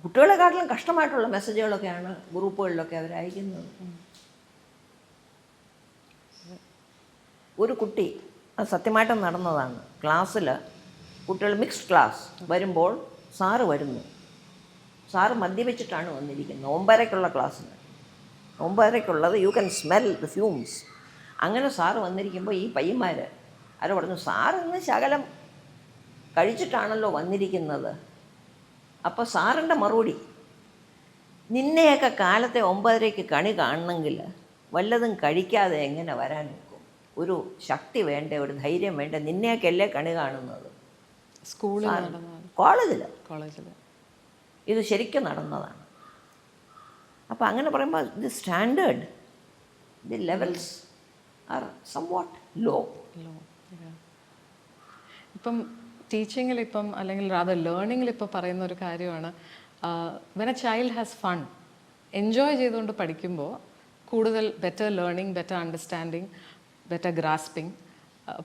Speaker 1: കുട്ടികളെക്കാട്ടിലും കഷ്ടമായിട്ടുള്ള മെസ്സേജുകളൊക്കെയാണ് ഗ്രൂപ്പുകളിലൊക്കെ അവർ അയക്കുന്നത്. ഒരു കുട്ടി, അത് സത്യമായിട്ടും നടന്നതാണ്, ക്ലാസ്സിൽ കുട്ടികൾ മിക്സ്ഡ് ക്ലാസ് വരുമ്പോൾ സാറ് വരുന്നു. സാറ് മദ്യപിച്ചിട്ടാണ് വന്നിരിക്കുന്നത് 9:30 ക്ലാസ്സിന്. 9:30 you can smell the fumes. അങ്ങനെ സാറ് വന്നിരിക്കുമ്പോൾ ഈ പയ്യന്മാർ ആരോ പറഞ്ഞു, സാറ് ഇന്ന് ശകലം കഴിച്ചിട്ടാണല്ലോ വന്നിരിക്കുന്നത്. അപ്പോൾ സാറിൻ്റെ മറുപടി, നിന്നെയൊക്കെ കാലത്തെ 9:30 കണി കാണണമെങ്കിൽ വല്ലതും കഴിക്കാതെ എങ്ങനെ വരാൻ നോക്കും? ഒരു ശക്തി വേണ്ടേ, ഒരു ധൈര്യം വേണ്ടേ? നിന്നെയൊക്കെ അല്ലേ കണി കാണുന്നത്?
Speaker 2: സ്കൂളിൽ,
Speaker 1: കോളേജിൽ ഇത് ശരിക്കും നടന്നതാണ്. അപ്പോൾ അങ്ങനെ പറയുമ്പോൾ the standard, the levels are somewhat low.
Speaker 2: ഇപ്പം ടീച്ചിങ്ങിൽ ഇപ്പം അല്ലെങ്കിൽ റാദർ ലേണിങ്ങിൽ ഇപ്പോൾ പറയുന്ന ഒരു കാര്യമാണ്, when a child has fun, enjoy ചെയ്തുകൊണ്ട് പഠിക്കുമ്പോൾ കൂടുതൽ better learning, better understanding, better grasping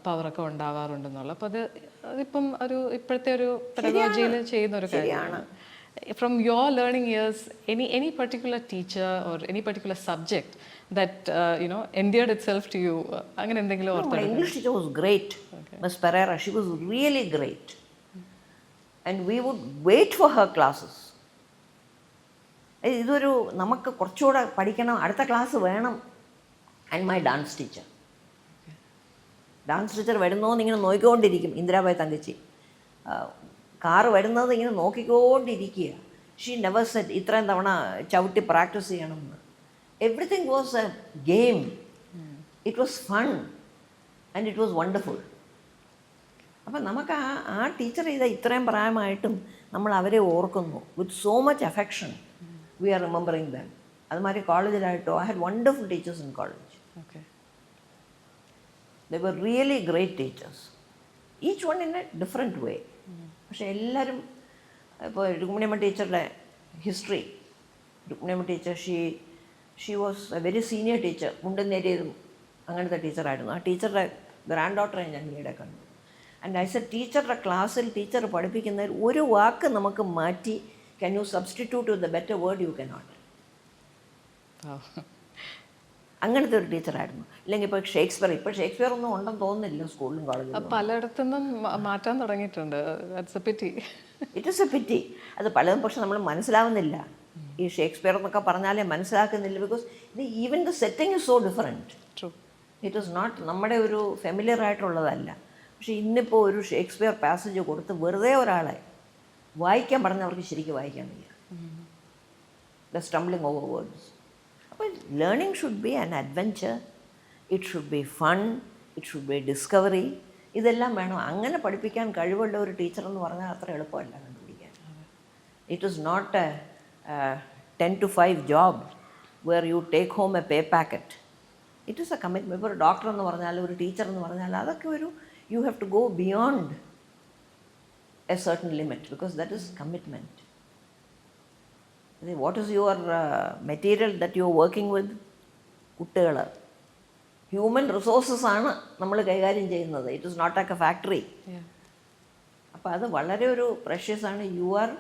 Speaker 2: പവറൊക്കെ ഉണ്ടാവാറുണ്ടെന്നുള്ളത്. അപ്പോൾ അതിപ്പം ഇപ്പോഴത്തെ ഒരു പെഡഗോജിയിൽ ചെയ്യുന്ന ഒരു കാര്യമാണ്. From your learning years, any particular teacher or any particular subject that endeared itself to you? അങ്ങനെ എന്തെങ്കിലും ഓർമ്മ?
Speaker 1: English teacher was great. Miss Pereira, she was really great. And we would wait for her classes. ഇതൊരു നമുക്ക് കുറച്ചുകൂടെ പഠിക്കണം, അടുത്ത class വേണം. And my dance teacher വരുന്നോന്ന് ഇങ്ങനെ നോക്കിക്കൊണ്ടിരിക്കും. ഇന്ദിരാബായി തങ്കച്ചി കാറ് വരുന്നത് ഇങ്ങനെ നോക്കിക്കൊണ്ടിരിക്കുക. ഷീ നെവർ സെറ്റ് ഇത്രയും തവണ ചവിട്ടി പ്രാക്ടീസ് ചെയ്യണമെന്ന്. Everything was A game. It was fun and it was wonderful. അപ്പം നമുക്ക് ആ ടീച്ചർ ചെയ്ത ഇത്രയും പ്രായമായിട്ടും നമ്മൾ അവരെ ഓർക്കുന്നു. With so much affection we are remembering them. അതുമാതിരി കോളേജിലായിട്ടോ, I had wonderful teachers in college. They were really great teachers, each one in a different way. പക്ഷേ എല്ലാവരും, ഇപ്പോൾ രുക്മിണിയമ്മ ടീച്ചറുടെ ഹിസ്റ്ററി, രുക്മിണിയമ്മ teacher she was a very senior teacher. മുണ്ടന്നേരിയതും അങ്ങനത്തെ ടീച്ചറായിരുന്നു. ആ ടീച്ചറുടെ ഗ്രാൻഡ് ഡോട്ടറെ ഞാൻ ഈയിടെ കണ്ടു. ആൻഡ് ഐ സെഡ്, ടീച്ചറുടെ ക്ലാസ്സിൽ ടീച്ചർ പഠിപ്പിക്കുന്നതിൽ ഒരു വാക്ക് നമുക്ക് മാറ്റി, can you substitute with a better word? You cannot. അങ്ങനത്തെ ഒരു ടീച്ചറായിരുന്നു. ഇല്ലെങ്കിൽ ഇപ്പോൾ ഷേക്സ്പിയർ ഒന്നും ഉണ്ടെന്ന് തോന്നുന്നില്ല സ്കൂളിലും കോളേജിലും.
Speaker 2: പലയിടത്തുനിന്നും മാറ്റാൻ തുടങ്ങിയിട്ടുണ്ട്.
Speaker 1: It is A പിറ്റി. അത് പലതും പക്ഷെ നമ്മൾ മനസ്സിലാവുന്നില്ല. ഈ ഷേക്സ്പിയർ എന്നൊക്കെ പറഞ്ഞാലേ മനസ്സിലാക്കുന്നില്ല. ബിക്കോസ് ഇത് even the setting is so different. It is not നമ്മുടെ ഒരു ഫെമിലിയർ ആയിട്ടുള്ളതല്ല. പക്ഷേ ഇന്നിപ്പോൾ ഒരു ഷേക്സ്പിയർ പാസേജ് കൊടുത്ത് വെറുതെ ഒരാളെ വായിക്കാൻ പറഞ്ഞവർക്ക് ശരിക്കും വായിക്കാൻ വയ്യ. The stumbling over words. അപ്പോൾ learning should be an adventure, it should be fun, it should be discovery. ഇതെല്ലാം വേണം. അങ്ങനെ പഠിപ്പിക്കാൻ കഴിവുള്ള ഒരു ടീച്ചർ എന്ന് പറഞ്ഞാൽ അത്ര എളുപ്പമല്ല കണ്ടുപിടിക്കാൻ. It is not a 10 to 5 job where you take home a pay packet. It is a commitment. ഇപ്പോൾ ഒരു ഡോക്ടർ എന്ന് പറഞ്ഞാൽ, ഒരു ടീച്ചർ എന്ന് പറഞ്ഞാൽ, അതൊക്കെ ഒരു you have to go beyond a certain limit, because that is commitment. What is your material that you are working with? കുട്ടികൾ, ഹ്യൂമൻ റിസോഴ്സസ് ആണ് നമ്മൾ കൈകാര്യം ചെയ്യുന്നത്. It is not like a factory. അപ്പോൾ അത് വളരെ ഒരു പ്രഷ്യസ് ആണ്. You are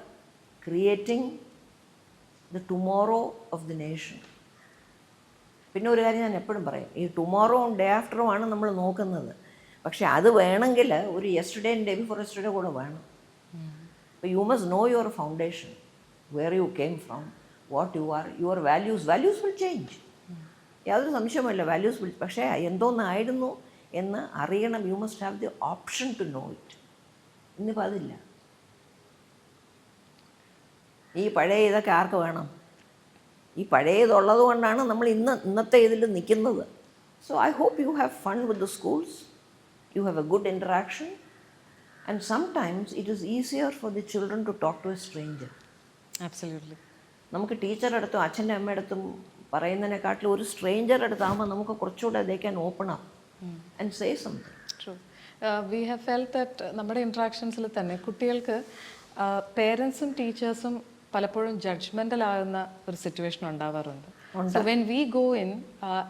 Speaker 1: creating the tomorrow of the nation. പിന്നെ ഒരു കാര്യം ഞാൻ എപ്പോഴും പറയും, ഈ ടുമോറോവും ഡേ ആഫ്റ്ററും ആണ് നമ്മൾ നോക്കുന്നത്. പക്ഷേ അത് വേണമെങ്കിൽ ഒരു yesterday and day before yesterday കൂടെ വേണം. അപ്പോൾ you must know your foundation, where you came from, what you are, your values will change. യാതൊരു സംശയവുമില്ല, വാല്യൂസ് വിൽ. പക്ഷേ എന്തോന്നായിരുന്നു എന്ന് അറിയണം. You must have the option to know it. ഇന്നിപ്പോൾ അതില്ല. ഈ പഴയ ഇതൊക്കെ ആർക്ക് വേണം? ഈ പഴയതുള്ളത് കൊണ്ടാണ് നമ്മൾ ഇന്നത്തെ ഇതിൽ നിൽക്കുന്നത്. So I hope you have fun with the schools, you have a good interaction, and sometimes it is easier for the children to talk to a stranger.
Speaker 2: Absolutely.
Speaker 1: നമുക്ക് ടീച്ചറുടെ അടുത്തും അച്ഛൻ്റെ അമ്മയുടെ അടുത്തും പറയുന്നതിനെക്കാട്ടിലും ഒരു സ്ട്രേഞ്ചറുടെ അടുത്താകുമ്പോൾ നമുക്ക് കുറച്ചുകൂടെ they can open up and say something.
Speaker 2: True. We have felt that നമ്മുടെ ഇൻട്രാക്ഷൻസിൽ തന്നെ കുട്ടികൾക്ക് പേരൻസും ടീച്ചേഴ്സും പലപ്പോഴും ജഡ്ജ്മെൻ്റൽ ആകുന്ന ഒരു സിറ്റുവേഷൻ ഉണ്ടാവാറുണ്ട്. So when we go in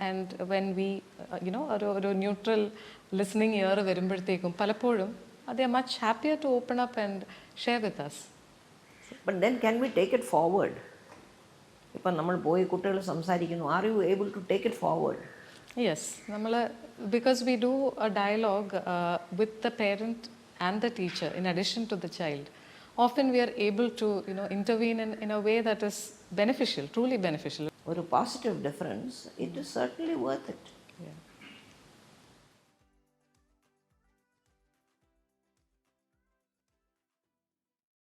Speaker 2: and when we ഒരു ന്യൂട്രൽ ലിസണിങ് ഇയർ വരുമ്പോഴത്തേക്കും പലപ്പോഴും they are much happier to open up and share with us.
Speaker 1: But then can we take it forward? ഇപ്പം നമ്മൾ പോയി കുട്ടികൾ സംസാരിക്കുന്നു, are you able to take it forward?
Speaker 2: Yes, because we do a dialogue with the parent and the teacher in addition to the child. Often we are able to, intervene in a way that is beneficial, truly beneficial.
Speaker 1: ஒரு positive difference, it is certainly worth it.
Speaker 2: Yeah.